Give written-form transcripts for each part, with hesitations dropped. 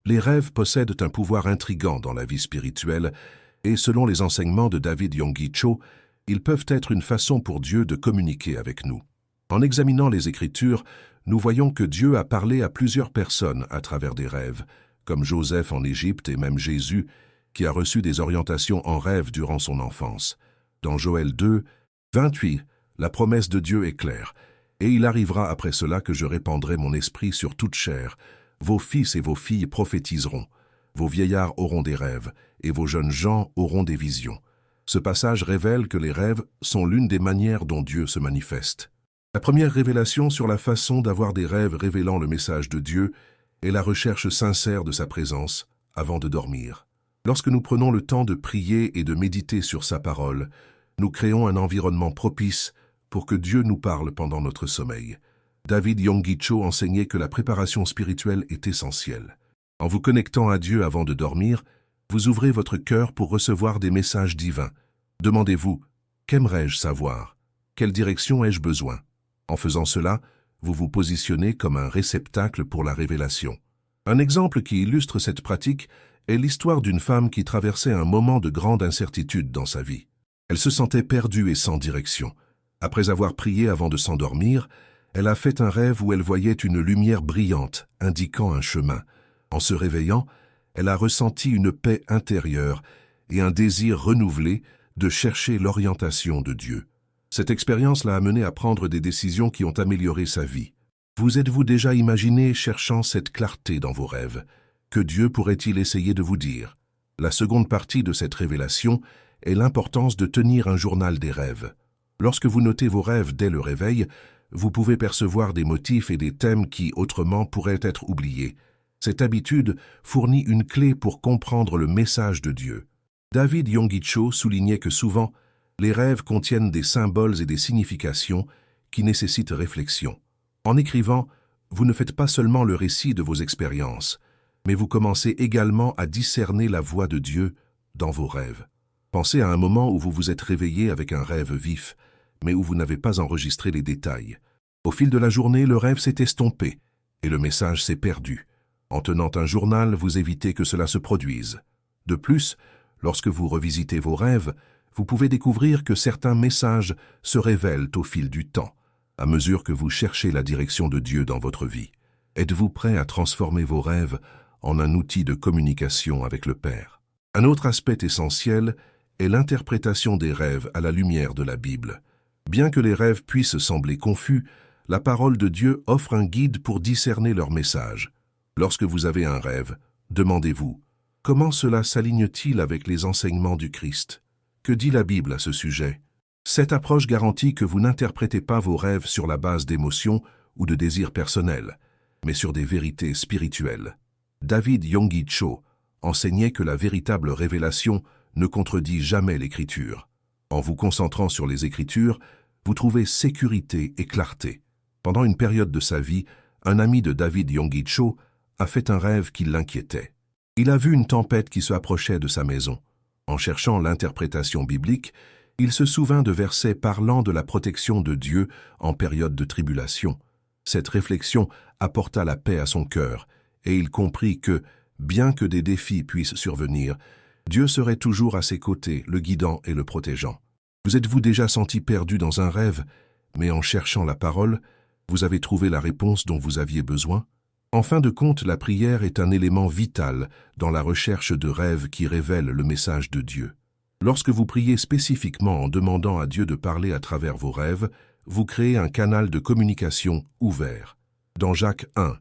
Les rêves possèdent un pouvoir intrigant dans la vie spirituelle et, selon les enseignements de David Yonggi Cho, ils peuvent être une façon pour Dieu de communiquer avec nous. En examinant les Écritures, nous voyons que Dieu a parlé à plusieurs personnes à travers des rêves, comme Joseph en Égypte et même Jésus, qui a reçu des orientations en rêve durant son enfance. Dans Joël 2, 28, la promesse de Dieu est claire. « Et il arrivera après cela que je répandrai mon esprit sur toute chair. Vos fils et vos filles prophétiseront. Vos vieillards auront des rêves, et vos jeunes gens auront des visions. » Ce passage révèle que les rêves sont l'une des manières dont Dieu se manifeste. La première révélation sur la façon d'avoir des rêves révélant le message de Dieu est la recherche sincère de sa présence avant de dormir. Lorsque nous prenons le temps de prier et de méditer sur sa parole, nous créons un environnement propice pour que Dieu nous parle pendant notre sommeil. David Yonggi Cho enseignait que la préparation spirituelle est essentielle. En vous connectant à Dieu avant de dormir, vous ouvrez votre cœur pour recevoir des messages divins. Demandez-vous, qu'aimerais-je savoir? Quelle direction ai-je besoin? En faisant cela, vous vous positionnez comme un réceptacle pour la révélation. Un exemple qui illustre cette pratique est l'histoire d'une femme qui traversait un moment de grande incertitude dans sa vie. Elle se sentait perdue et sans direction. Après avoir prié avant de s'endormir, elle a fait un rêve où elle voyait une lumière brillante indiquant un chemin. En se réveillant, elle a ressenti une paix intérieure et un désir renouvelé de chercher l'orientation de Dieu. Cette expérience l'a amenée à prendre des décisions qui ont amélioré sa vie. Vous êtes-vous déjà imaginé cherchant cette clarté dans vos rêves? Que Dieu pourrait-il essayer de vous dire? La seconde partie de cette révélation est l'importance de tenir un journal des rêves. Lorsque vous notez vos rêves dès le réveil, vous pouvez percevoir des motifs et des thèmes qui, autrement, pourraient être oubliés. Cette habitude fournit une clé pour comprendre le message de Dieu. David Yonggi Cho soulignait que souvent, les rêves contiennent des symboles et des significations qui nécessitent réflexion. En écrivant, vous ne faites pas seulement le récit de vos expériences, mais vous commencez également à discerner la voix de Dieu dans vos rêves. Pensez à un moment où vous vous êtes réveillé avec un rêve vif, mais où vous n'avez pas enregistré les détails. Au fil de la journée, le rêve s'est estompé et le message s'est perdu. En tenant un journal, vous évitez que cela se produise. De plus, lorsque vous revisitez vos rêves, vous pouvez découvrir que certains messages se révèlent au fil du temps, à mesure que vous cherchez la direction de Dieu dans votre vie. Êtes-vous prêt à transformer vos rêves en un outil de communication avec le Père? Un autre aspect essentiel est l'interprétation des rêves à la lumière de la Bible. Bien que les rêves puissent sembler confus, la parole de Dieu offre un guide pour discerner leur message. Lorsque vous avez un rêve, demandez-vous, comment cela s'aligne-t-il avec les enseignements du Christ? Que dit la Bible à ce sujet? Cette approche garantit que vous n'interprétez pas vos rêves sur la base d'émotions ou de désirs personnels, mais sur des vérités spirituelles. David Yonggi Cho enseignait que la véritable révélation ne contredit jamais l'Écriture. En vous concentrant sur les Écritures, vous trouvez sécurité et clarté. Pendant une période de sa vie, un ami de David Yonggi Cho a fait un rêve qui l'inquiétait. Il a vu une tempête qui se approchait de sa maison. En cherchant l'interprétation biblique, il se souvint de versets parlant de la protection de Dieu en période de tribulation. Cette réflexion apporta la paix à son cœur, et il comprit que, bien que des défis puissent survenir, Dieu serait toujours à ses côtés, le guidant et le protégeant. Vous êtes-vous déjà senti perdu dans un rêve, mais en cherchant la parole, vous avez trouvé la réponse dont vous aviez besoin? En fin de compte, la prière est un élément vital dans la recherche de rêves qui révèlent le message de Dieu. Lorsque vous priez spécifiquement en demandant à Dieu de parler à travers vos rêves, vous créez un canal de communication ouvert. Dans Jacques 1,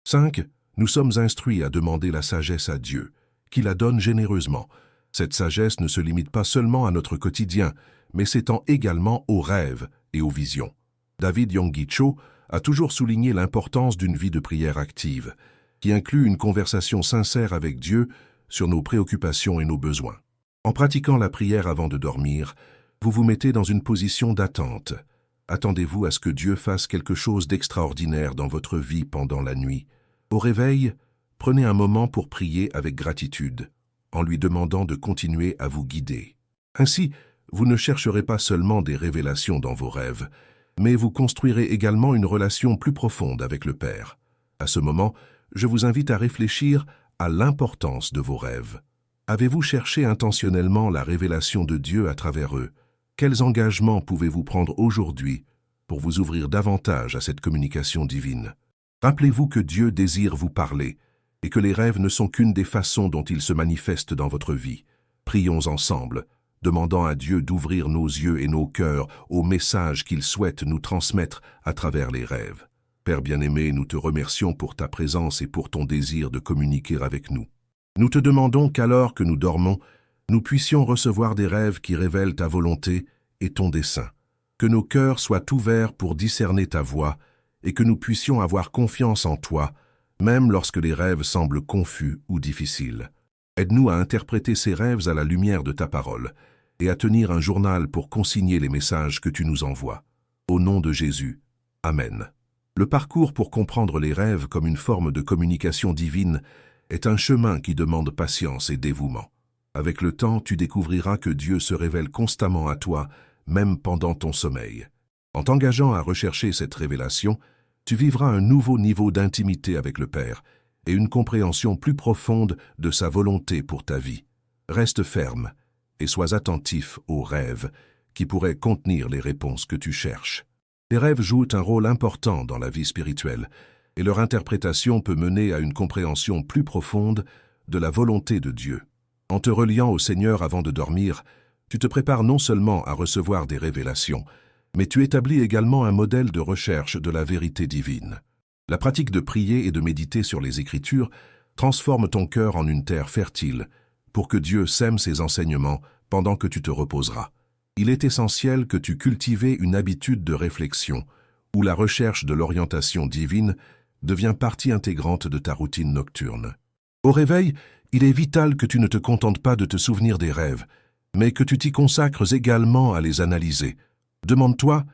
5, nous sommes instruits à demander la sagesse à Dieu, qui la donne généreusement. Cette sagesse ne se limite pas seulement à notre quotidien, mais s'étend également aux rêves et aux visions. David Yonggi Cho a toujours souligné l'importance d'une vie de prière active, qui inclut une conversation sincère avec Dieu sur nos préoccupations et nos besoins. En pratiquant la prière avant de dormir, vous vous mettez dans une position d'attente. Attendez-vous à ce que Dieu fasse quelque chose d'extraordinaire dans votre vie pendant la nuit. Au réveil, prenez un moment pour prier avec gratitude, en lui demandant de continuer à vous guider. Ainsi, vous ne chercherez pas seulement des révélations dans vos rêves, mais vous construirez également une relation plus profonde avec le Père. À ce moment, je vous invite à réfléchir à l'importance de vos rêves. Avez-vous cherché intentionnellement la révélation de Dieu à travers eux? Quels engagements pouvez-vous prendre aujourd'hui pour vous ouvrir davantage à cette communication divine? Rappelez-vous que Dieu désire vous parler et que les rêves ne sont qu'une des façons dont ils se manifestent dans votre vie. Prions ensemble, demandant à Dieu d'ouvrir nos yeux et nos cœurs au message qu'il souhaite nous transmettre à travers les rêves. Père bien-aimé, nous te remercions pour ta présence et pour ton désir de communiquer avec nous. Nous te demandons qu'alors que nous dormons, nous puissions recevoir des rêves qui révèlent ta volonté et ton dessein. Que nos cœurs soient ouverts pour discerner ta voix et que nous puissions avoir confiance en toi, même lorsque les rêves semblent confus ou difficiles. Aide-nous à interpréter ces rêves à la lumière de ta parole et à tenir un journal pour consigner les messages que tu nous envoies. Au nom de Jésus. Amen. Le parcours pour comprendre les rêves comme une forme de communication divine est un chemin qui demande patience et dévouement. Avec le temps, tu découvriras que Dieu se révèle constamment à toi, même pendant ton sommeil. En t'engageant à rechercher cette révélation, tu vivras un nouveau niveau d'intimité avec le Père et une compréhension plus profonde de sa volonté pour ta vie. Reste ferme et sois attentif aux rêves qui pourraient contenir les réponses que tu cherches. Les rêves jouent un rôle important dans la vie spirituelle et leur interprétation peut mener à une compréhension plus profonde de la volonté de Dieu. En te reliant au Seigneur avant de dormir, tu te prépares non seulement à recevoir des révélations, mais tu établis également un modèle de recherche de la vérité divine. La pratique de prier et de méditer sur les Écritures transforme ton cœur en une terre fertile pour que Dieu sème ses enseignements pendant que tu te reposeras. Il est essentiel que tu cultives une habitude de réflexion où la recherche de l'orientation divine devient partie intégrante de ta routine nocturne. Au réveil, il est vital que tu ne te contentes pas de te souvenir des rêves, mais que tu t'y consacres également à les analyser. Demande-toi,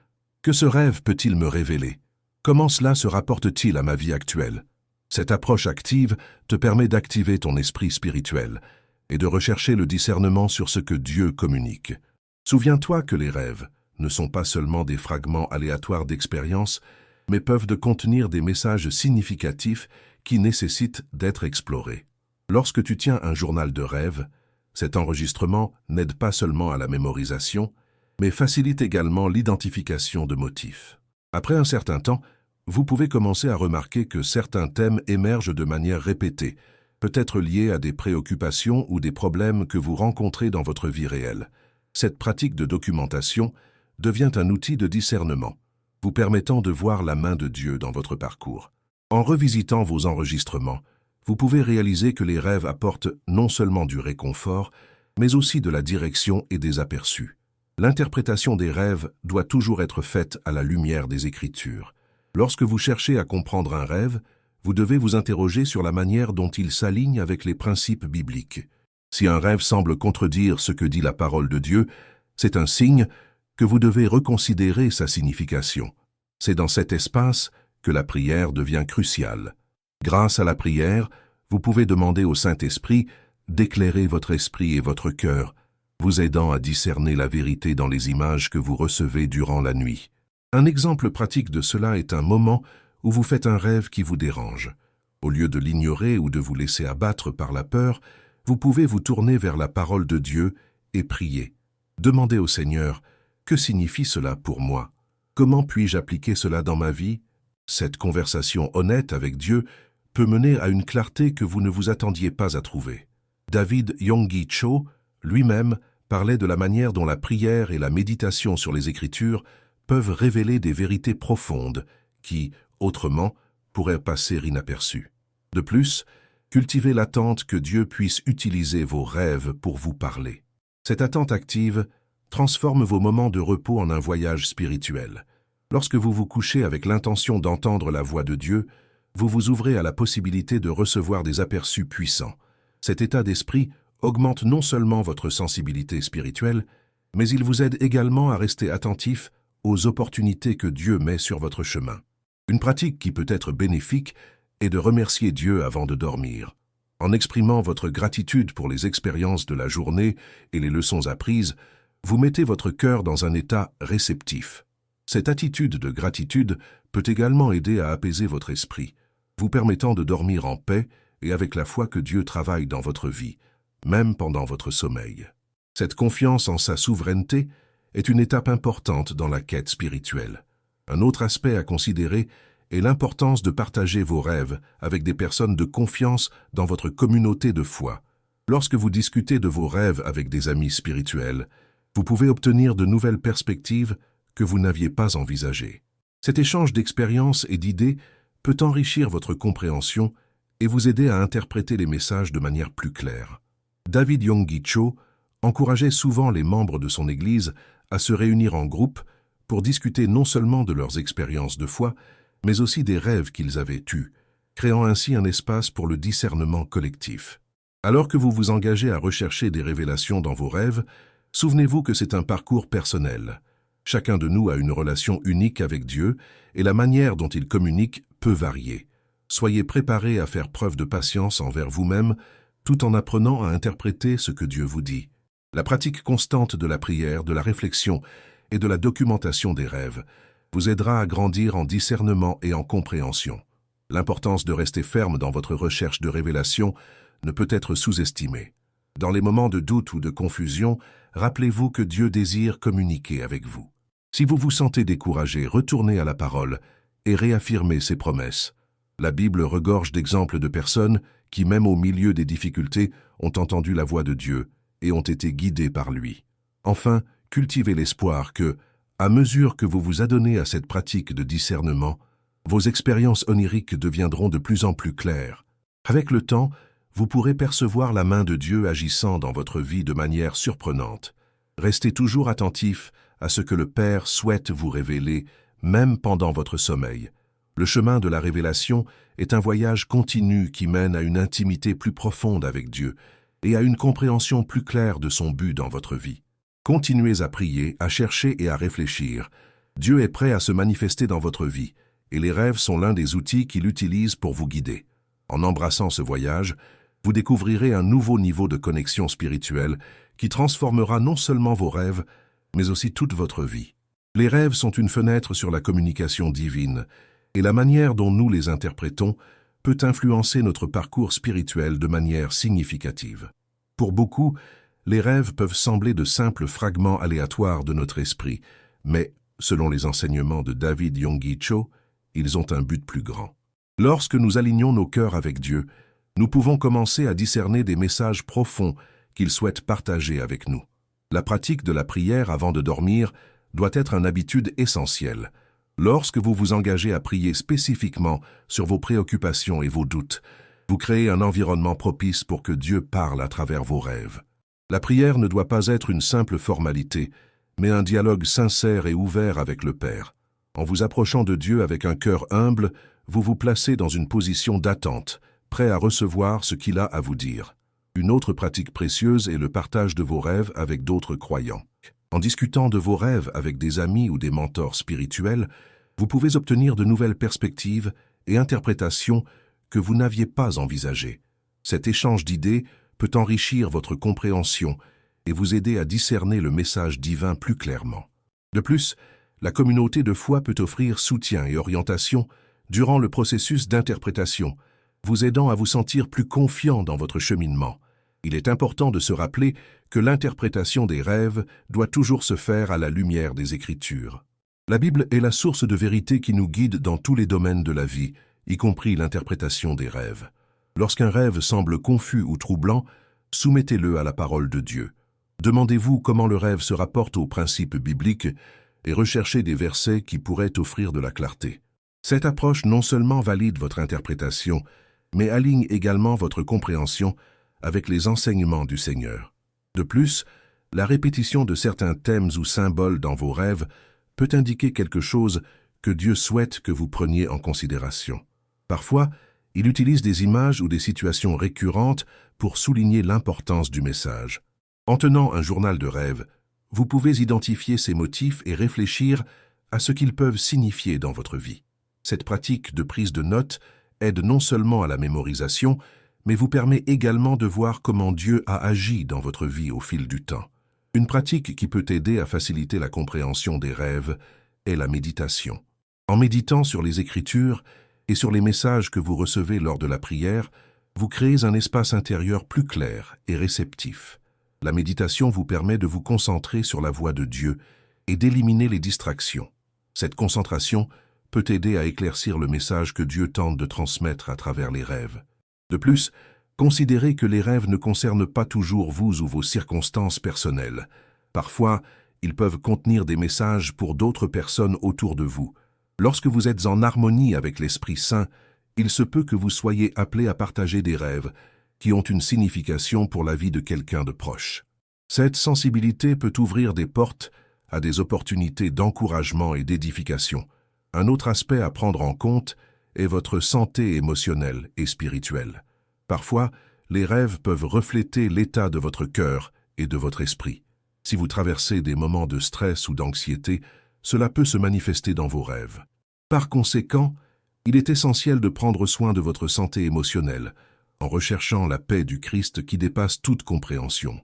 que ce rêve peut-il me révéler? Comment cela se rapporte-t-il à ma vie actuelle? Cette approche active te permet d'activer ton esprit spirituel et de rechercher le discernement sur ce que Dieu communique. Souviens-toi que les rêves ne sont pas seulement des fragments aléatoires d'expérience, mais peuvent contenir des messages significatifs qui nécessitent d'être explorés. Lorsque tu tiens un journal de rêves, cet enregistrement n'aide pas seulement à la mémorisation, mais facilite également l'identification de motifs. Après un certain temps, vous pouvez commencer à remarquer que certains thèmes émergent de manière répétée, peut-être liés à des préoccupations ou des problèmes que vous rencontrez dans votre vie réelle. Cette pratique de documentation devient un outil de discernement, vous permettant de voir la main de Dieu dans votre parcours. En revisitant vos enregistrements, vous pouvez réaliser que les rêves apportent non seulement du réconfort, mais aussi de la direction et des aperçus. L'interprétation des rêves doit toujours être faite à la lumière des Écritures. Lorsque vous cherchez à comprendre un rêve, vous devez vous interroger sur la manière dont il s'aligne avec les principes bibliques. Si un rêve semble contredire ce que dit la parole de Dieu, c'est un signe que vous devez reconsidérer sa signification. C'est dans cet espace que la prière devient cruciale. Grâce à la prière, vous pouvez demander au Saint-Esprit d'éclairer votre esprit et votre cœur, vous aidant à discerner la vérité dans les images que vous recevez durant la nuit. Un exemple pratique de cela est un moment où vous faites un rêve qui vous dérange. Au lieu de l'ignorer ou de vous laisser abattre par la peur, vous pouvez vous tourner vers la parole de Dieu et prier. Demandez au Seigneur, que signifie cela pour moi? Comment puis-je appliquer cela dans ma vie? Cette conversation honnête avec Dieu peut mener à une clarté que vous ne vous attendiez pas à trouver. David Yonggi Cho, lui-même, parlait de la manière dont la prière et la méditation sur les Écritures peuvent révéler des vérités profondes qui, autrement, pourraient passer inaperçues. De plus, cultivez l'attente que Dieu puisse utiliser vos rêves pour vous parler. Cette attente active transforme vos moments de repos en un voyage spirituel. Lorsque vous vous couchez avec l'intention d'entendre la voix de Dieu, vous vous ouvrez à la possibilité de recevoir des aperçus puissants. Cet état d'esprit augmente non seulement votre sensibilité spirituelle, mais il vous aide également à rester attentif aux opportunités que Dieu met sur votre chemin. Une pratique qui peut être bénéfique est de remercier Dieu avant de dormir. En exprimant votre gratitude pour les expériences de la journée et les leçons apprises, vous mettez votre cœur dans un état réceptif. Cette attitude de gratitude peut également aider à apaiser votre esprit, vous permettant de dormir en paix et avec la foi que Dieu travaille dans votre vie, même pendant votre sommeil. Cette confiance en sa souveraineté est une étape importante dans la quête spirituelle. Un autre aspect à considérer est l'importance de partager vos rêves avec des personnes de confiance dans votre communauté de foi. Lorsque vous discutez de vos rêves avec des amis spirituels, vous pouvez obtenir de nouvelles perspectives que vous n'aviez pas envisagées. Cet échange d'expériences et d'idées peut enrichir votre compréhension et vous aider à interpréter les messages de manière plus claire. David Yonggi Cho encourageait souvent les membres de son Église à se réunir en groupe pour discuter non seulement de leurs expériences de foi, mais aussi des rêves qu'ils avaient eus, créant ainsi un espace pour le discernement collectif. Alors que vous vous engagez à rechercher des révélations dans vos rêves, souvenez-vous que c'est un parcours personnel. Chacun de nous a une relation unique avec Dieu et la manière dont il communique peut varier. Soyez préparés à faire preuve de patience envers vous-même tout en apprenant à interpréter ce que Dieu vous dit. La pratique constante de la prière, de la réflexion et de la documentation des rêves vous aidera à grandir en discernement et en compréhension. L'importance de rester ferme dans votre recherche de révélation ne peut être sous-estimée. Dans les moments de doute ou de confusion, rappelez-vous que Dieu désire communiquer avec vous. Si vous vous sentez découragé, retournez à la parole et réaffirmez ses promesses. La Bible regorge d'exemples de personnes qui, même au milieu des difficultés, ont entendu la voix de Dieu et ont été guidées par lui. Enfin, cultivez l'espoir que, à mesure que vous vous adonnez à cette pratique de discernement, vos expériences oniriques deviendront de plus en plus claires. Avec le temps, vous pourrez percevoir la main de Dieu agissant dans votre vie de manière surprenante. Restez toujours attentif à ce que le Père souhaite vous révéler, même pendant votre sommeil. Le chemin de la révélation est un voyage continu qui mène à une intimité plus profonde avec Dieu et à une compréhension plus claire de son but dans votre vie. Continuez à prier, à chercher et à réfléchir. Dieu est prêt à se manifester dans votre vie, et les rêves sont l'un des outils qu'il utilise pour vous guider. En embrassant ce voyage, vous découvrirez un nouveau niveau de connexion spirituelle qui transformera non seulement vos rêves, mais aussi toute votre vie. Les rêves sont une fenêtre sur la communication divine, et la manière dont nous les interprétons peut influencer notre parcours spirituel de manière significative. Pour beaucoup, les rêves peuvent sembler de simples fragments aléatoires de notre esprit, mais, selon les enseignements de David Yonggi Cho, ils ont un but plus grand. Lorsque nous alignons nos cœurs avec Dieu, nous pouvons commencer à discerner des messages profonds qu'il souhaite partager avec nous. La pratique de la prière avant de dormir doit être une habitude essentielle. Lorsque vous vous engagez à prier spécifiquement sur vos préoccupations et vos doutes, vous créez un environnement propice pour que Dieu parle à travers vos rêves. La prière ne doit pas être une simple formalité, mais un dialogue sincère et ouvert avec le Père. En vous approchant de Dieu avec un cœur humble, vous vous placez dans une position d'attente, prêt à recevoir ce qu'il a à vous dire. Une autre pratique précieuse est le partage de vos rêves avec d'autres croyants. En discutant de vos rêves avec des amis ou des mentors spirituels, vous pouvez obtenir de nouvelles perspectives et interprétations que vous n'aviez pas envisagées. Cet échange d'idées peut enrichir votre compréhension et vous aider à discerner le message divin plus clairement. De plus, la communauté de foi peut offrir soutien et orientation durant le processus d'interprétation, vous aidant à vous sentir plus confiant dans votre cheminement. Il est important de se rappeler que l'interprétation des rêves doit toujours se faire à la lumière des Écritures. La Bible est la source de vérité qui nous guide dans tous les domaines de la vie, y compris l'interprétation des rêves. Lorsqu'un rêve semble confus ou troublant, soumettez-le à la parole de Dieu. Demandez-vous comment le rêve se rapporte aux principes bibliques et recherchez des versets qui pourraient offrir de la clarté. Cette approche non seulement valide votre interprétation, mais aligne également votre compréhension avec les enseignements du Seigneur. De plus, la répétition de certains thèmes ou symboles dans vos rêves peut indiquer quelque chose que Dieu souhaite que vous preniez en considération. Parfois, il utilise des images ou des situations récurrentes pour souligner l'importance du message. En tenant un journal de rêve, vous pouvez identifier ces motifs et réfléchir à ce qu'ils peuvent signifier dans votre vie. Cette pratique de prise de notes aide non seulement à la mémorisation, mais vous permet également de voir comment Dieu a agi dans votre vie au fil du temps. Une pratique qui peut aider à faciliter la compréhension des rêves est la méditation. En méditant sur les Écritures et sur les messages que vous recevez lors de la prière, vous créez un espace intérieur plus clair et réceptif. La méditation vous permet de vous concentrer sur la voix de Dieu et d'éliminer les distractions. Cette concentration peut aider à éclaircir le message que Dieu tente de transmettre à travers les rêves. De plus, considérez que les rêves ne concernent pas toujours vous ou vos circonstances personnelles. Parfois, ils peuvent contenir des messages pour d'autres personnes autour de vous. Lorsque vous êtes en harmonie avec l'Esprit Saint, il se peut que vous soyez appelé à partager des rêves qui ont une signification pour la vie de quelqu'un de proche. Cette sensibilité peut ouvrir des portes à des opportunités d'encouragement et d'édification. Un autre aspect à prendre en compte est votre santé émotionnelle et spirituelle. Parfois, les rêves peuvent refléter l'état de votre cœur et de votre esprit. Si vous traversez des moments de stress ou d'anxiété, cela peut se manifester dans vos rêves. Par conséquent, il est essentiel de prendre soin de votre santé émotionnelle, en recherchant la paix du Christ qui dépasse toute compréhension.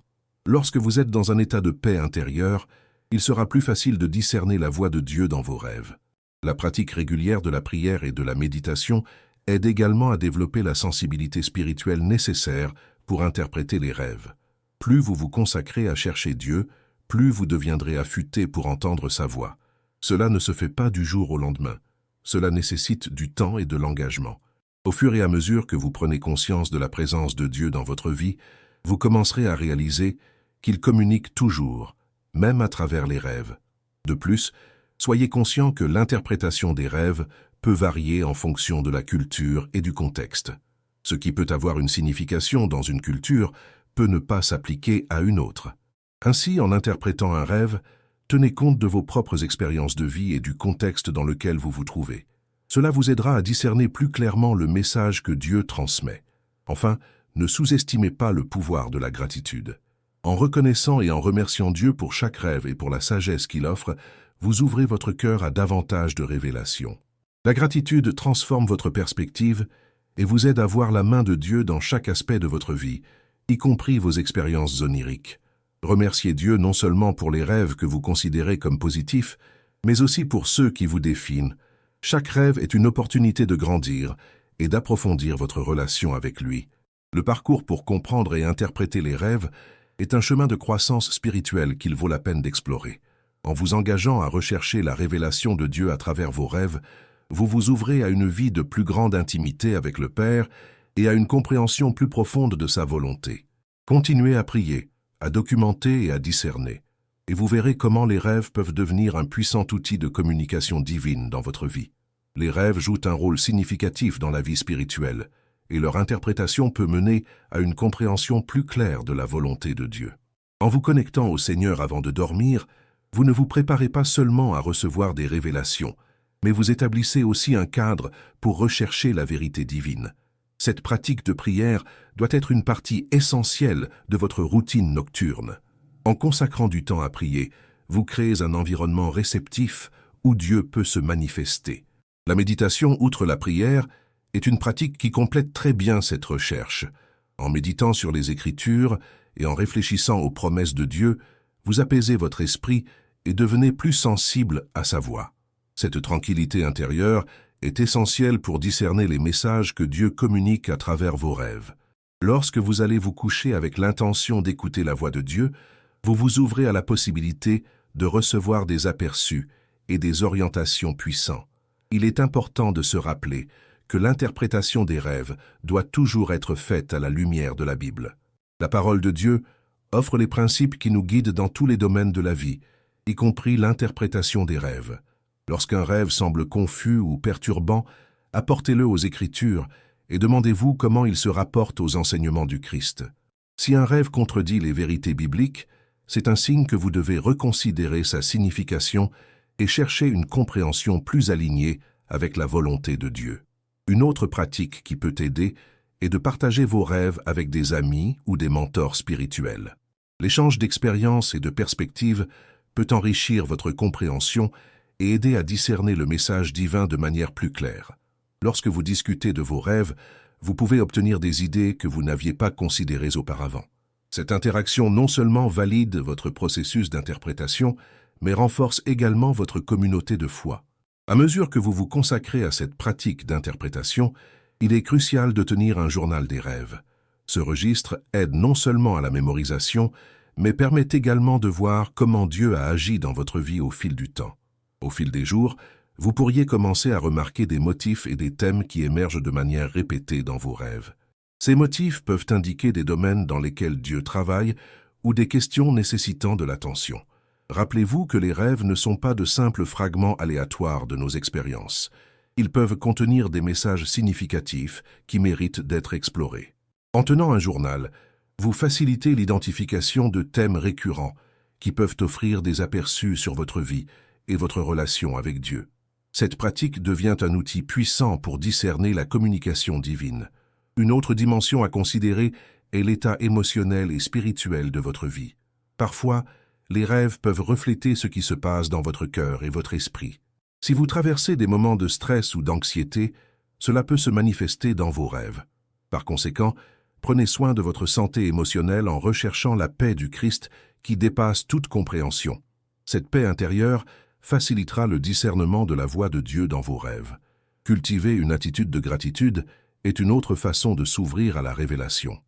Lorsque vous êtes dans un état de paix intérieure, il sera plus facile de discerner la voix de Dieu dans vos rêves. La pratique régulière de la prière et de la méditation aide également à développer la sensibilité spirituelle nécessaire pour interpréter les rêves. Plus vous vous consacrez à chercher Dieu, plus vous deviendrez affûté pour entendre sa voix. Cela ne se fait pas du jour au lendemain. Cela nécessite du temps et de l'engagement. Au fur et à mesure que vous prenez conscience de la présence de Dieu dans votre vie, vous commencerez à réaliser qu'il communique toujours, même à travers les rêves. De plus, soyez conscient que l'interprétation des rêves peut varier en fonction de la culture et du contexte. Ce qui peut avoir une signification dans une culture peut ne pas s'appliquer à une autre. Ainsi, en interprétant un rêve, tenez compte de vos propres expériences de vie et du contexte dans lequel vous vous trouvez. Cela vous aidera à discerner plus clairement le message que Dieu transmet. Enfin, ne sous-estimez pas le pouvoir de la gratitude. En reconnaissant et en remerciant Dieu pour chaque rêve et pour la sagesse qu'il offre, vous ouvrez votre cœur à davantage de révélations. La gratitude transforme votre perspective et vous aide à voir la main de Dieu dans chaque aspect de votre vie, y compris vos expériences oniriques. Remerciez Dieu non seulement pour les rêves que vous considérez comme positifs, mais aussi pour ceux qui vous définissent. Chaque rêve est une opportunité de grandir et d'approfondir votre relation avec lui. Le parcours pour comprendre et interpréter les rêves est un chemin de croissance spirituelle qu'il vaut la peine d'explorer. En vous engageant à rechercher la révélation de Dieu à travers vos rêves, vous vous ouvrez à une vie de plus grande intimité avec le Père et à une compréhension plus profonde de sa volonté. Continuez à prier, à documenter et à discerner, et vous verrez comment les rêves peuvent devenir un puissant outil de communication divine dans votre vie. Les rêves jouent un rôle significatif dans la vie spirituelle, et leur interprétation peut mener à une compréhension plus claire de la volonté de Dieu. En vous connectant au Seigneur avant de dormir, vous ne vous préparez pas seulement à recevoir des révélations, mais vous établissez aussi un cadre pour rechercher la vérité divine. Cette pratique de prière doit être une partie essentielle de votre routine nocturne. En consacrant du temps à prier, vous créez un environnement réceptif où Dieu peut se manifester. La méditation, outre la prière, est une pratique qui complète très bien cette recherche. En méditant sur les Écritures et en réfléchissant aux promesses de Dieu, vous apaisez votre esprit et devenez plus sensible à sa voix. Cette tranquillité intérieure est essentielle pour discerner les messages que Dieu communique à travers vos rêves. Lorsque vous allez vous coucher avec l'intention d'écouter la voix de Dieu, vous vous ouvrez à la possibilité de recevoir des aperçus et des orientations puissants. Il est important de se rappeler que l'interprétation des rêves doit toujours être faite à la lumière de la Bible. La parole de Dieu offre les principes qui nous guident dans tous les domaines de la vie, y compris l'interprétation des rêves. Lorsqu'un rêve semble confus ou perturbant, apportez-le aux Écritures et demandez-vous comment il se rapporte aux enseignements du Christ. Si un rêve contredit les vérités bibliques, c'est un signe que vous devez reconsidérer sa signification et chercher une compréhension plus alignée avec la volonté de Dieu. Une autre pratique qui peut aider est de partager vos rêves avec des amis ou des mentors spirituels. L'échange d'expériences et de perspectives peut enrichir votre compréhension et aider à discerner le message divin de manière plus claire. Lorsque vous discutez de vos rêves, vous pouvez obtenir des idées que vous n'aviez pas considérées auparavant. Cette interaction non seulement valide votre processus d'interprétation, mais renforce également votre communauté de foi. À mesure que vous vous consacrez à cette pratique d'interprétation, Il est crucial de tenir un journal des rêves. Ce registre aide non seulement à la mémorisation, mais permet également de voir comment Dieu a agi dans votre vie au fil du temps. Au fil des jours, vous pourriez commencer à remarquer des motifs et des thèmes qui émergent de manière répétée dans vos rêves. Ces motifs peuvent indiquer des domaines dans lesquels Dieu travaille ou des questions nécessitant de l'attention. Rappelez-vous que les rêves ne sont pas de simples fragments aléatoires de nos expériences. Ils peuvent contenir des messages significatifs qui méritent d'être explorés. En tenant un journal, vous facilitez l'identification de thèmes récurrents qui peuvent offrir des aperçus sur votre vie et votre relation avec Dieu. Cette pratique devient un outil puissant pour discerner la communication divine. Une autre dimension à considérer est l'état émotionnel et spirituel de votre vie. Parfois, les rêves peuvent refléter ce qui se passe dans votre cœur et votre esprit. Si vous traversez des moments de stress ou d'anxiété, cela peut se manifester dans vos rêves. Par conséquent, prenez soin de votre santé émotionnelle en recherchant la paix du Christ qui dépasse toute compréhension. Cette paix intérieure facilitera le discernement de la voix de Dieu dans vos rêves. Cultiver une attitude de gratitude est une autre façon de s'ouvrir à la révélation.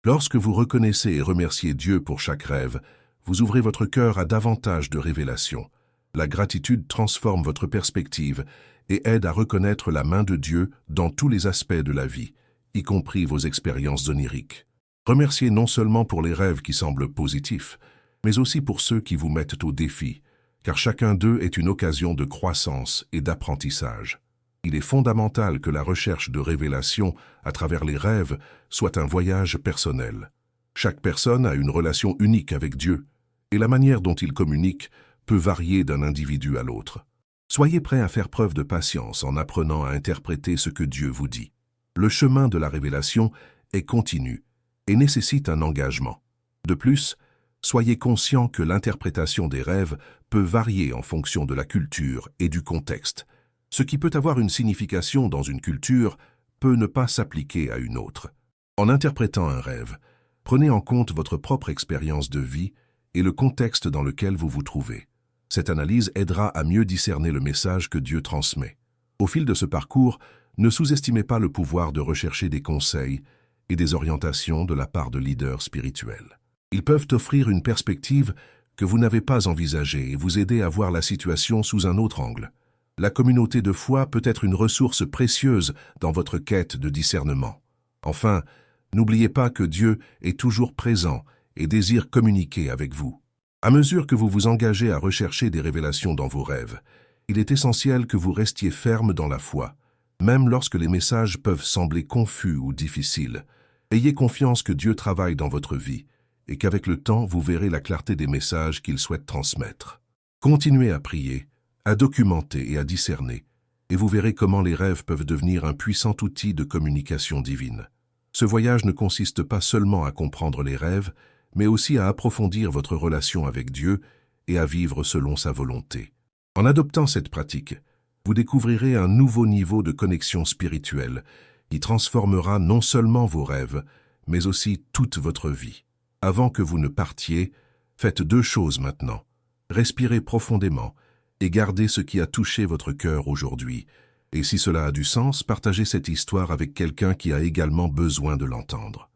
Lorsque vous reconnaissez et remerciez Dieu pour chaque rêve, vous ouvrez votre cœur à davantage de révélations. La gratitude transforme votre perspective et aide à reconnaître la main de Dieu dans tous les aspects de la vie, y compris vos expériences oniriques. Remerciez non seulement pour les rêves qui semblent positifs, mais aussi pour ceux qui vous mettent au défi, car chacun d'eux est une occasion de croissance et d'apprentissage. Il est fondamental que la recherche de révélation à travers les rêves soit un voyage personnel. Chaque personne a une relation unique avec Dieu, et la manière dont il communique peut varier d'un individu à l'autre. Soyez prêts à faire preuve de patience en apprenant à interpréter ce que Dieu vous dit. Le chemin de la révélation est continu et nécessite un engagement. De plus, soyez conscient que l'interprétation des rêves peut varier en fonction de la culture et du contexte. Ce qui peut avoir une signification dans une culture peut ne pas s'appliquer à une autre. En interprétant un rêve, prenez en compte votre propre expérience de vie et le contexte dans lequel vous vous trouvez. Cette analyse aidera à mieux discerner le message que Dieu transmet. Au fil de ce parcours, ne sous-estimez pas le pouvoir de rechercher des conseils et des orientations de la part de leaders spirituels. Ils peuvent offrir une perspective que vous n'avez pas envisagée et vous aider à voir la situation sous un autre angle. La communauté de foi peut être une ressource précieuse dans votre quête de discernement. Enfin, n'oubliez pas que Dieu est toujours présent et désire communiquer avec vous. À mesure que vous vous engagez à rechercher des révélations dans vos rêves, il est essentiel que vous restiez ferme dans la foi, même lorsque les messages peuvent sembler confus ou difficiles. Ayez confiance que Dieu travaille dans votre vie et qu'avec le temps, vous verrez la clarté des messages qu'il souhaite transmettre. Continuez à prier, à documenter et à discerner, et vous verrez comment les rêves peuvent devenir un puissant outil de communication divine. Ce voyage ne consiste pas seulement à comprendre les rêves, mais aussi à approfondir votre relation avec Dieu et à vivre selon sa volonté. En adoptant cette pratique, vous découvrirez un nouveau niveau de connexion spirituelle qui transformera non seulement vos rêves, mais aussi toute votre vie. Avant que vous ne partiez, faites 2 choses maintenant. Respirez profondément et gardez ce qui a touché votre cœur aujourd'hui. Et si cela a du sens, partagez cette histoire avec quelqu'un qui a également besoin de l'entendre.